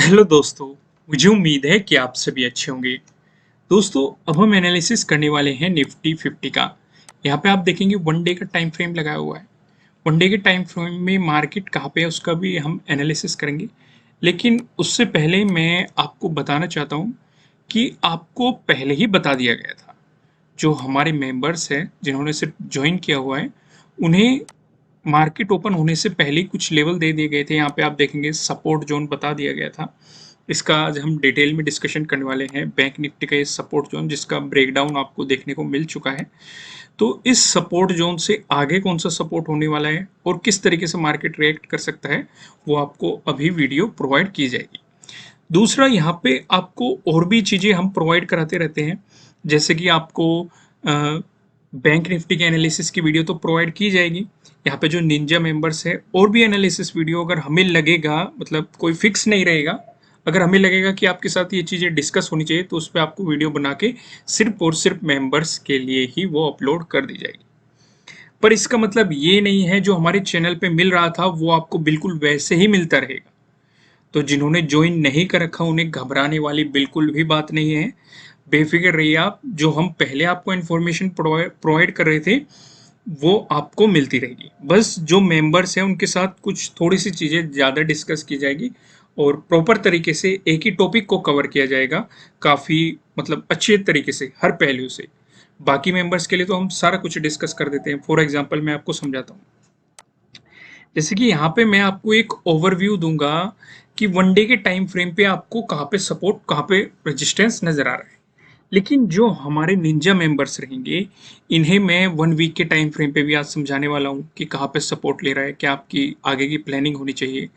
Hello दोस्तों। मुझे उम्मीद है कि आप सभी अच्छे होंगे। दोस्तों, अब हम एनालिसिस करने वाले हैं निफ्टी 50 का। यहाँ पे आप देखेंगे वन डे का टाइम फ्रेम लगाया हुआ है। वन डे के टाइम फ्रेम में मार्केट कहाँ पे है उसका भी हम एनालिसिस करेंगे। लेकिन उससे पहले मैं आपको बताना चाहता हूँ कि आपको पहले ही बता दिया गया था। जो हमारे मेंबर्स हैं जिन्होंने सिर्फ ज्वाइन किया हुआ है, उन्हें मार्केट ओपन होने से पहले ही कुछ लेवल दे दिए गए थे। यहाँ पे आप देखेंगे सपोर्ट जोन बता दिया गया था। इसका आज हम डिटेल में डिस्कशन करने वाले हैं। बैंक निफ्टी का ये सपोर्ट जोन जिसका ब्रेकडाउन आपको देखने को मिल चुका है। तो इस सपोर्ट जोन से आगे कौन सा सपोर्ट होने वाला है और किस तरीके से मार्केट रिएक्ट कर सकता है, वो आपको अभी वीडियो प्रोवाइड की जाएगी। दूसरा, यहाँ पे आपको और भी चीज़ें हम प्रोवाइड कराते रहते हैं। जैसे कि आपको बैंक निफ्टी के एनालिसिस की वीडियो तो प्रोवाइड की जाएगी। यहाँ पे जो निंजा मेंबर्स है और भी एनालिसिस वीडियो अगर हमें लगेगा, मतलब कोई फिक्स नहीं रहेगा, अगर हमें लगेगा कि आपके साथ ये चीज़ें डिस्कस होनी चाहिए तो उस पर आपको वीडियो बना के सिर्फ और सिर्फ मेंबर्स के लिए ही वो अपलोड कर दी जाएगी। पर इसका मतलब ये नहीं है जो हमारे चैनल पे मिल रहा था वो आपको बिल्कुल वैसे ही मिलता रहेगा। तो जिन्होंने ज्वाइन नहीं कर रखा उन्हें घबराने वाली बिल्कुल भी बात नहीं है। बेफिक्र रहिए आप, जो हम पहले आपको इन्फॉर्मेशन प्रोवाइड कर रहे थे वो आपको मिलती रहेगी। बस जो मेंबर्स हैं उनके साथ कुछ थोड़ी सी चीज़ें ज़्यादा डिस्कस की जाएगी और प्रॉपर तरीके से एक ही टॉपिक को कवर किया जाएगा, काफ़ी मतलब अच्छे तरीके से हर पहलू से। बाकी मेंबर्स के लिए तो हम सारा कुछ डिस्कस कर देते हैं। फॉर एग्जांपल मैं आपको समझाता हूँ। जैसे कि यहाँ पे मैं आपको एक ओवरव्यू दूंगा कि वन डे के टाइम फ्रेम पे आपको कहाँ पे सपोर्ट, कहाँ पे रेजिस्टेंस नजर आ रहा है। लेकिन जो हमारे निंजा मेंबर्स रहेंगे, इन्हें मैं वन वीक के टाइम फ्रेम पे भी आज समझाने वाला हूँ कि कहाँ पे सपोर्ट ले रहा है, क्या आपकी आगे की प्लानिंग होनी चाहिए।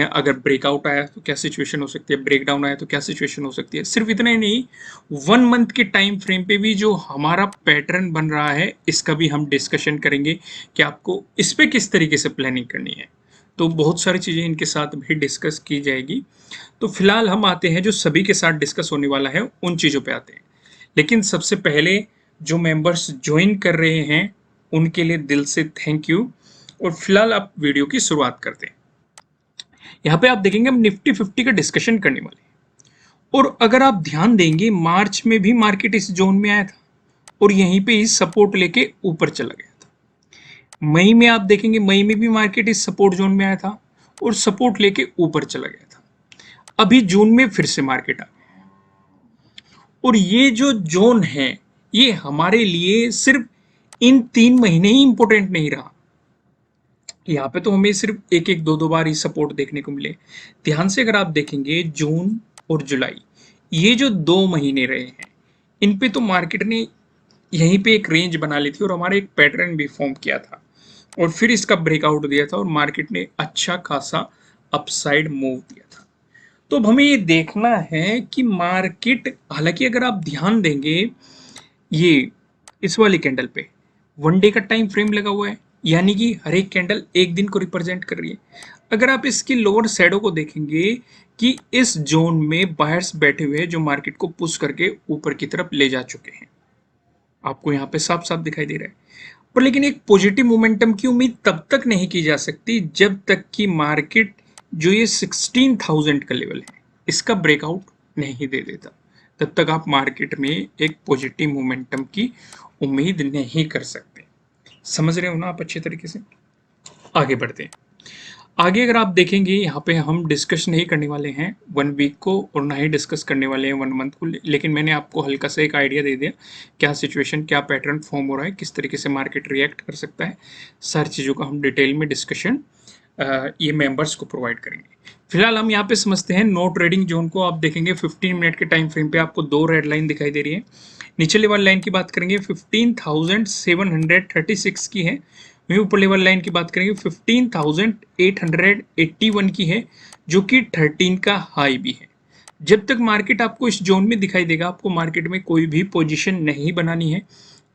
अगर ब्रेकआउट आया तो क्या सिचुएशन हो सकती है, ब्रेकडाउन आया तो क्या सिचुएशन हो सकती है। सिर्फ इतना ही नहीं, वन मंथ के टाइम फ्रेम पे भी जो हमारा पैटर्न बन रहा है इसका भी हम डिस्कशन करेंगे कि आपको इस पे किस तरीके से प्लानिंग करनी है। तो बहुत सारी चीज़ें इनके साथ भी डिस्कस की जाएगी। तो फिलहाल हम आते हैं जो सभी के साथ डिस्कस होने वाला है उन चीज़ों पे आते हैं। लेकिन सबसे पहले जो मेंबर्स ज्वाइन कर रहे हैं उनके लिए दिल से थैंक यू। और फिलहाल आप वीडियो की शुरुआत करते हैं। यहाँ पे आप देखेंगे हम निफ्टी 50 का डिस्कशन करने वाले हैं। और अगर आप ध्यान देंगे मार्च में भी मार्केट इस जोन में आया था और यहीं पे इस सपोर्ट लेके ऊपर चला गया था। मई में आप देखेंगे, मई में भी मार्केट इस सपोर्ट जोन में आया था और सपोर्ट लेके ऊपर चला गया था। अभी जून में फिर से मार्केट आ गया। और ये जो जोन है ये हमारे लिए सिर्फ इन 3 महीने ही इंपॉर्टेंट नहीं रहा। यहाँ पे तो हमें सिर्फ एक एक दो दो बार ही सपोर्ट देखने को मिले। ध्यान से अगर आप देखेंगे जून और जुलाई, ये जो 2 महीने रहे हैं, इन पे तो मार्केट ने यहीं पे एक रेंज बना ली थी और हमारा एक पैटर्न भी फॉर्म किया था और फिर इसका ब्रेकआउट दिया था और मार्केट ने अच्छा खासा अपसाइड मूव दिया था। तो अब हमें ये देखना है कि मार्केट, हालांकि अगर आप ध्यान देंगे ये इस वाली कैंडल पे वन डे का टाइम फ्रेम लगा हुआ है, यानी कि हर एक कैंडल एक दिन को रिप्रेजेंट कर रही है। अगर आप इसकी लोअर शैडो को देखेंगे कि इस जोन में बायर्स बैठे हुए हैं जो मार्केट को पुश करके ऊपर की तरफ ले जा चुके हैं, आपको यहाँ पे साफ साफ दिखाई दे रहा है। पर लेकिन एक पॉजिटिव मोमेंटम की उम्मीद तब तक नहीं की जा सकती जब तक कि मार्केट जो ये 16,000 का लेवल है इसका ब्रेकआउट नहीं दे देता। तब तक आप मार्केट में एक पॉजिटिव मोमेंटम की उम्मीद नहीं कर सकते। समझ रहे हो ना आप अच्छे तरीके से। आगे बढ़ते हैं। आगे अगर आप देखेंगे यहाँ पे हम डिस्कस नहीं करने वाले हैं वन वीक को और ना ही डिस्कस करने वाले हैं वन मंथ को। लेकिन मैंने आपको हल्का सा एक आइडिया दे दिया क्या सिचुएशन, क्या पैटर्न फॉर्म हो रहा है, किस तरीके से मार्केट रिएक्ट कर सकता है। सारी चीज़ों का हम डिटेल में डिस्कशन ये मेंबर्स को प्रोवाइड करेंगे। फिलहाल हम यहाँ पे समझते हैं नो ट्रेडिंग जोन को। आप देखेंगे 15 मिनट के टाइम फ्रेम पे आपको दो रेड लाइन दिखाई दे रही है। नीचे लेवल लाइन की बात करेंगे 15,736 की है। वहीं ऊपर लेवल लाइन की बात करेंगे 15,881 की है, जो कि 13 का हाई भी है। जब तक मार्केट आपको इस जोन में दिखाई देगा आपको मार्केट में कोई भी पोजीशन नहीं बनानी है,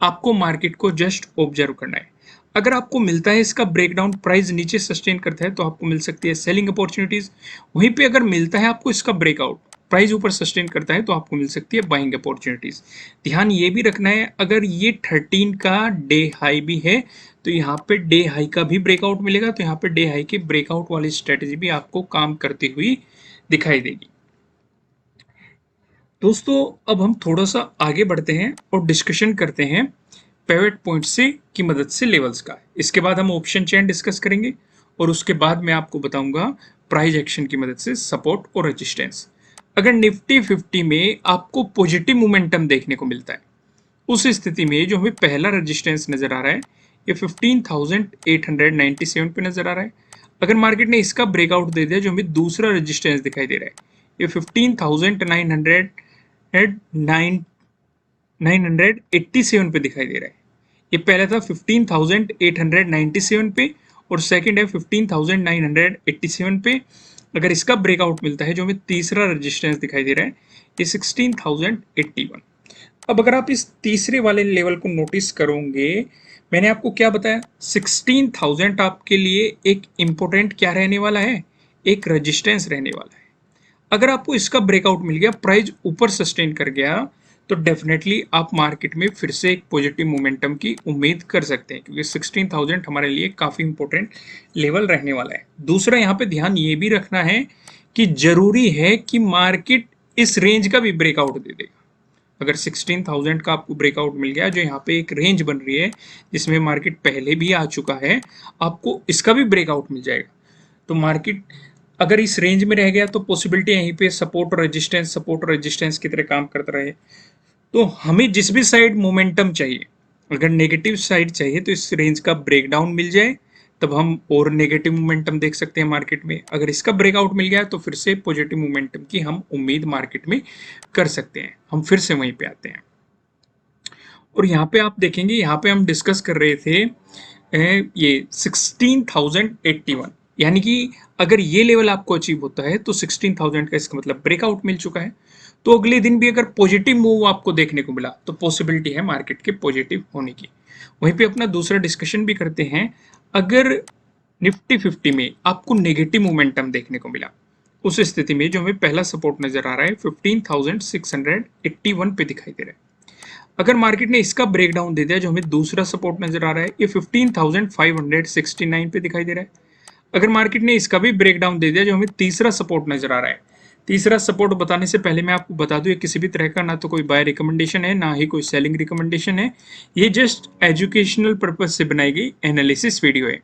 आपको मार्केट को जस्ट ऑब्जर्व करना है। अगर आपको मिलता है इसका ब्रेकडाउन, प्राइस नीचे सस्टेन करता है तो आपको मिल सकती है सेलिंग अपॉर्चुनिटीज। वहीं पे अगर मिलता है आपको इसका ब्रेकआउट, प्राइस ऊपर सस्टेन करता है तो आपको मिल सकती है बाइंग अपॉर्चुनिटीज। ध्यान ये भी रखना है अगर ये 13 का डे हाई भी है तो यहाँ पे डे हाई का भी ब्रेकआउट मिलेगा, तो यहाँ पे डे हाई के ब्रेकआउट वाली स्ट्रेटेजी भी आपको काम करती हुई दिखाई देगी। दोस्तों अब हम थोड़ा सा आगे बढ़ते हैं और डिस्कशन करते हैं पिवट पॉइंट से की मदद से लेवल्स का। इसके बाद हम ऑप्शन चेन डिस्कस करेंगे और उसके बाद मैं आपको बताऊंगा प्राइस एक्शन की मदद से सपोर्ट और रेजिस्टेंस। अगर निफ्टी 50 में आपको पॉजिटिव मोमेंटम देखने को मिलता है, उस स्थिति में जो हमें पहला रेजिस्टेंस नजर आ रहा है ये 15,897 पे नजर आ रहा है। अगर मार्केट ने इसका ब्रेकआउट दे दिया, जो हमें दूसरा रेजिस्टेंस दिखाई दे रहा है ये 15,987 पे दिखाई दे रहा है। ये पहला था 15,897 पे और सेकंड है 15,987 पे। अगर इसका ब्रेकआउट मिलता है, जो हमें तीसरा रेजिस्टेंस दिखाई दे रहा है ये 16,081। अब अगर आप इस तीसरे वाले लेवल को नोटिस करोगे, मैंने आपको क्या बताया, 16,000 आपके लिए एक इंपॉर्टेंट क्या रहने वाला है, एक रेजिस्टेंस रहने वाला है। अगर आपको इसका ब्रेकआउट मिल गया, प्राइस ऊपर सस्टेन कर गया, तो डेफिनेटली आप मार्केट में फिर से एक पॉजिटिव मोमेंटम की उम्मीद कर सकते हैं, क्योंकि 16,000 हमारे लिए काफी इंपॉर्टेंट लेवल रहने वाला है। दूसरा यहाँ पे ध्यान ये भी रखना है कि जरूरी है कि मार्केट इस रेंज का भी ब्रेकआउट दे देगा। अगर 16,000 का आपको ब्रेकआउट मिल गया, जो यहाँ पे एक रेंज बन रही है जिसमें मार्केट पहले भी आ चुका है, आपको इसका भी ब्रेकआउट मिल जाएगा, तो मार्केट अगर इस रेंज में रह गया तो पॉसिबिलिटी यहीं पे सपोर्ट और रेजिस्टेंस की तरह काम करता रहे। तो हमें जिस भी साइड मोमेंटम चाहिए, अगर नेगेटिव साइड चाहिए तो इस रेंज का ब्रेकडाउन मिल जाए, तब हम और नेगेटिव मोमेंटम देख सकते हैं मार्केट में। अगर इसका ब्रेकआउट मिल गया तो फिर से पॉजिटिव मोमेंटम की हम उम्मीद मार्केट में कर सकते हैं। हम फिर से वहीं पे आते हैं और यहाँ पे आप देखेंगे, यहाँ पे हम डिस्कस कर रहे थे ये 16,081, यानी कि अगर ये लेवल आपको अचीव होता है तो 16,000 का इसका मतलब ब्रेकआउट मिल चुका है। तो अगले दिन भी अगर पॉजिटिव मूव आपको देखने को मिला तो पॉसिबिलिटी है मार्केट के पॉजिटिव होने की। वहीं पे अपना दूसरा डिस्कशन भी करते हैं। अगर निफ्टी 50 में आपको नेगेटिव मोमेंटम देखने को मिला, उस स्थिति में जो हमें पहला सपोर्ट नजर आ रहा है 15,681 पे दिखाई दे रहा है। अगर मार्केट ने इसका ब्रेकडाउन दे दिया, जो हमें दूसरा सपोर्ट नजर आ रहा है ये 15,569 पे दिखाई दे रहा है। अगर मार्केट ने इसका भी ब्रेकडाउन दे दिया, जो हमें तीसरा सपोर्ट नजर आ रहा है। तीसरा सपोर्ट बताने से पहले मैं आपको बता दूं, ये किसी भी तरह का ना तो कोई बाय रिकमेंडेशन है, ना ही कोई सेलिंग रिकमेंडेशन है। ये जस्ट एजुकेशनल पर्पज से बनाई गई एनालिसिस वीडियो है।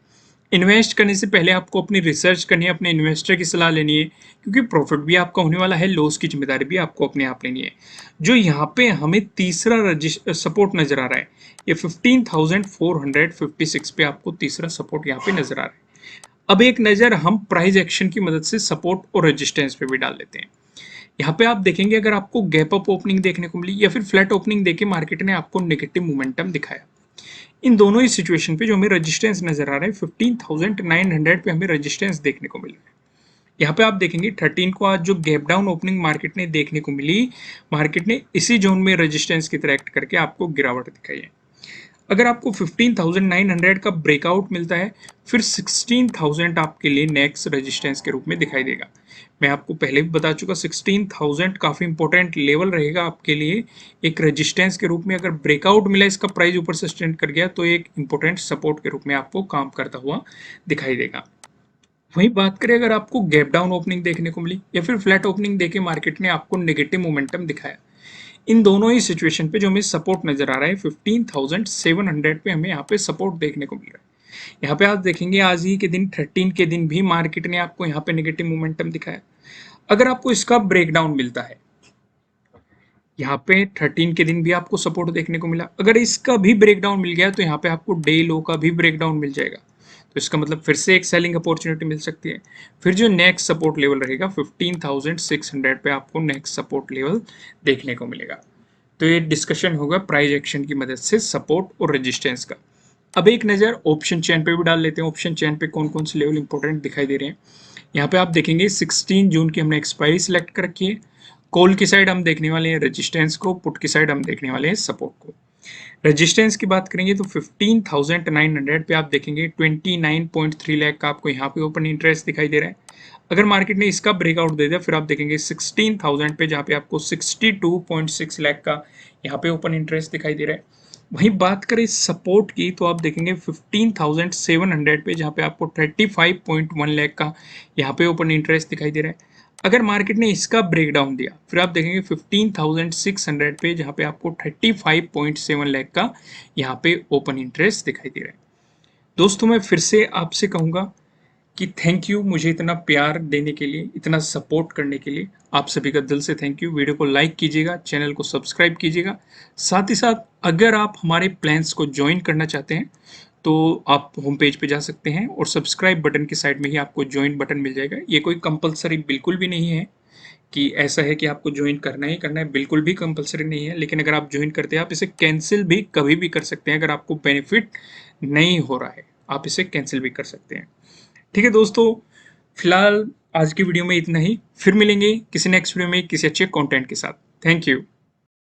इन्वेस्ट करने से पहले आपको अपनी रिसर्च करनी है, अपने इन्वेस्टर की सलाह लेनी है, क्योंकि प्रॉफिट भी आपका होने वाला है, लॉस की जिम्मेदारी भी आपको अपने आप लेनी है। जो यहाँ पे हमें तीसरा सपोर्ट नजर आ रहा है ये 15,456 पे आपको तीसरा सपोर्ट यहाँ पे नजर आ रहा है। अब एक नज़र हम प्राइस एक्शन की मदद से सपोर्ट और रेजिस्टेंस पे भी डाल लेते हैं। यहाँ पे आप देखेंगे, अगर आपको गैप अप ओपनिंग देखने को मिली या फिर फ्लैट ओपनिंग देके मार्केट ने आपको नेगेटिव मोमेंटम दिखाया, इन दोनों ही सिचुएशन पे जो हमें रेजिस्टेंस नजर आ रहा है 15,900 पे हमें रेजिस्टेंस देखने को मिल रहा है। यहाँ पे आप देखेंगे 13 को आज जो गैप डाउन ओपनिंग मार्केट ने देखने को मिली, मार्केट ने इसी जोन में रेजिस्टेंस की तरह एक्ट करके आपको गिरावट दिखाई है। अगर आपको 15,900 का ब्रेकआउट मिलता है, फिर 16,000 आपके लिए नेक्स्ट रेजिस्टेंस के रूप में दिखाई देगा। मैं आपको पहले भी बता चुका, 16,000 काफ़ी इंपॉर्टेंट लेवल रहेगा आपके लिए एक रेजिस्टेंस के रूप में। अगर ब्रेकआउट मिला, इसका प्राइस ऊपर सस्टेन कर गया, तो एक इंपॉर्टेंट सपोर्ट के रूप में आपको काम करता हुआ दिखाई देगा। वहीं बात करें, अगर आपको गैप डाउन ओपनिंग देखने को मिली या फिर फ्लैट ओपनिंग देके मार्केट ने आपको नेगेटिव मोमेंटम दिखाया, इन दोनों ही सिचुएशन पे जो हमें सपोर्ट नजर आ रहा है 15,700 पे हमें यहाँ पे सपोर्ट देखने को मिल रहा है। यहाँ पे आप देखेंगे, आज ही के दिन 13 के दिन भी मार्केट ने आपको यहाँ पे नेगेटिव मोमेंटम दिखाया। अगर आपको इसका ब्रेकडाउन मिलता है, यहाँ पे 13 के दिन भी आपको सपोर्ट देखने को मिला, अगर इसका भी ब्रेकडाउन मिल गया तो यहाँ पे आपको डे लो का भी ब्रेकडाउन मिल जाएगा, तो इसका मतलब फिर से एक सेलिंग अपॉर्चुनिटी मिल सकती है। फिर जो नेक्स्ट सपोर्ट लेवल रहेगा 15,600 पे आपको नेक्स्ट सपोर्ट लेवल देखने को मिलेगा। तो ये डिस्कशन होगा प्राइस एक्शन की मदद से सपोर्ट और रेजिस्टेंस का। अब एक नज़र ऑप्शन चेन पे भी डाल लेते हैं। ऑप्शन चेन पे कौन कौन से लेवल इंपॉर्टेंट दिखाई दे रहे हैं। यहाँ पे आप देखेंगे 16 जून की हमने एक्सपायरी सिलेक्ट कर रखी है। कॉल की साइड हम देखने वाले हैं रेजिस्टेंस को, पुट की साइड हम देखने वाले हैं सपोर्ट को। रेजिस्टेंस की बात करेंगे तो 15,900 पे आप देखेंगे 29.3 लाख का आपको यहाँ पे ओपन इंटरेस्ट दिखाई दे रहा है। अगर मार्केट ने इसका ब्रेकआउट दे दिया, फिर आप देखेंगे 16,000 पे, जहाँ पे आपको 62.6 लाख का यहाँ पे ओपन इंटरेस्ट दिखाई दे रहा है। वहीं बात करें सपोर्ट की तो आप देखेंगे 15,700 पे, जहाँ पे आपको 35.1 लाख का यहाँ पे ओपन इंटरेस्ट दिखाई दे रहा है। अगर मार्केट ने इसका ब्रेकडाउन दिया फिर आप देखेंगे 15,600 पे, जहाँ पे आपको 35.7 लाख का यहाँ पे ओपन इंटरेस्ट दिखाई दे रहा है। दोस्तों मैं फिर से आपसे कहूँगा कि थैंक यू मुझे इतना प्यार देने के लिए, इतना सपोर्ट करने के लिए। आप सभी का दिल से थैंक यू। वीडियो को लाइक कीजिएगा, चैनल को सब्सक्राइब कीजिएगा। साथ ही साथ अगर आप हमारे प्लान्स को ज्वाइन करना चाहते हैं तो आप होम पेज पे जा सकते हैं और सब्सक्राइब बटन की साइड में ही आपको ज्वाइन बटन मिल जाएगा। ये कोई कंपलसरी बिल्कुल भी नहीं है कि ऐसा है कि आपको ज्वाइन करना ही करना है, बिल्कुल भी कंपलसरी नहीं है। लेकिन अगर आप ज्वाइन करते हैं, आप इसे कैंसिल भी कभी भी कर सकते हैं। अगर आपको बेनिफिट नहीं हो रहा है, आप इसे कैंसिल भी कर सकते हैं। ठीक है दोस्तों, फिलहाल आज की वीडियो में इतना ही। फिर मिलेंगे किसी नेक्स्ट वीडियो में किसी अच्छे कंटेंट के साथ। Thank you.